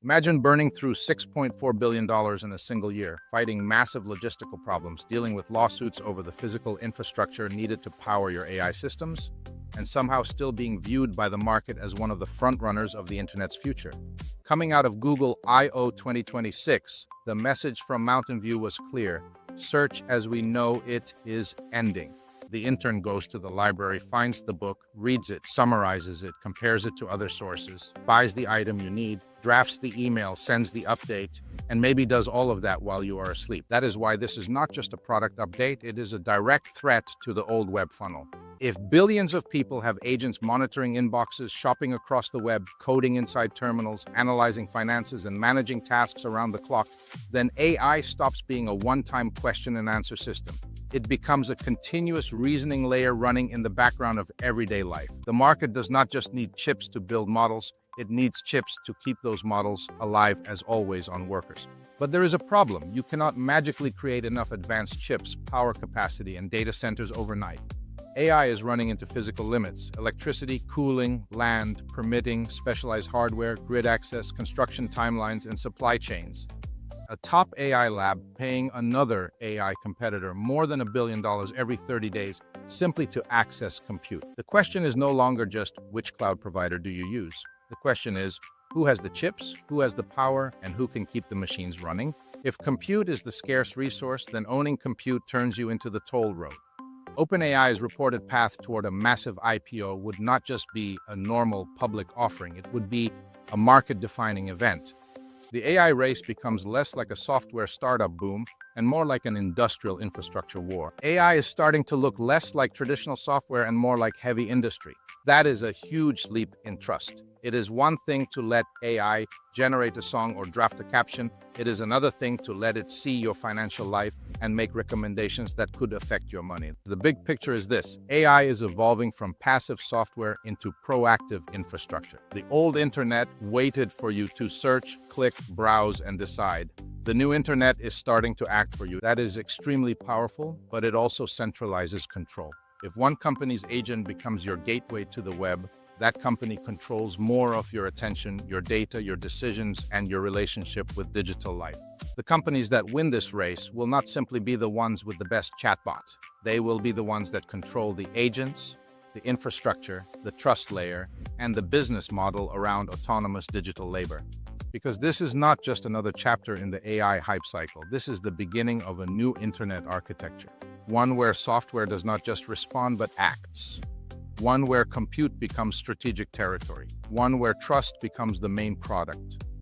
Imagine burning through $6.4 billion in a single year, fighting massive logistical problems, dealing with lawsuits over the physical infrastructure needed to power your AI systems, and somehow still being viewed by the market as one of the frontrunners of the internet's future. Coming out of Google I/O 2026, the message from Mountain View was clear: search as we know it is ending. The intern goes to the library, finds the book, reads it, summarizes it, compares it to other sources, buys the item you need, drafts the email, sends the update, and maybe does all of that while you are asleep. That is why this is not just a product update, it is a direct threat to the old web funnel. If billions of people have agents monitoring inboxes, shopping across the web, coding inside terminals, analyzing finances, and managing tasks around the clock, then AI stops being a one-time question and answer system. It becomes a continuous reasoning layer running in the background of everyday life. The market does not just need chips to build models, it needs chips to keep those models alive as always-on workers. But there is a problem. You cannot magically create enough advanced chips, power capacity, and data centers overnight. AI is running into physical limits: electricity, cooling, land, permitting, specialized hardware, grid access, construction timelines, and supply chains. A top AI lab paying another AI competitor more than $1 billion every 30 days simply to access compute. The question is no longer just which cloud provider do you use. The question is, who has the chips, who has the power, and who can keep the machines running? If compute is the scarce resource, then owning compute turns you into the toll road. OpenAI's reported path toward a massive IPO would not just be a normal public offering, it would be a market-defining event. The AI race becomes less like a software startup boom and more like an industrial infrastructure war. AI is starting to look less like traditional software and more like heavy industry. That is a huge leap in trust. It is one thing to let AI generate a song or draft a caption. It is another thing to let it see your financial life and make recommendations that could affect your money. The big picture is this: AI is evolving from passive software into proactive infrastructure. The old internet waited for you to search, click, browse, and decide. The new internet is starting to act for you. That is extremely powerful, but it also centralizes control. If one company's agent becomes your gateway to the web, that company controls more of your attention, your data, your decisions, and your relationship with digital life. The companies that win this race will not simply be the ones with the best chatbot. They will be the ones that control the agents, the infrastructure, the trust layer, and the business model around autonomous digital labor. Because this is not just another chapter in the AI hype cycle. This is the beginning of a new internet architecture. One where software does not just respond but acts. One where compute becomes strategic territory. One where trust becomes the main product.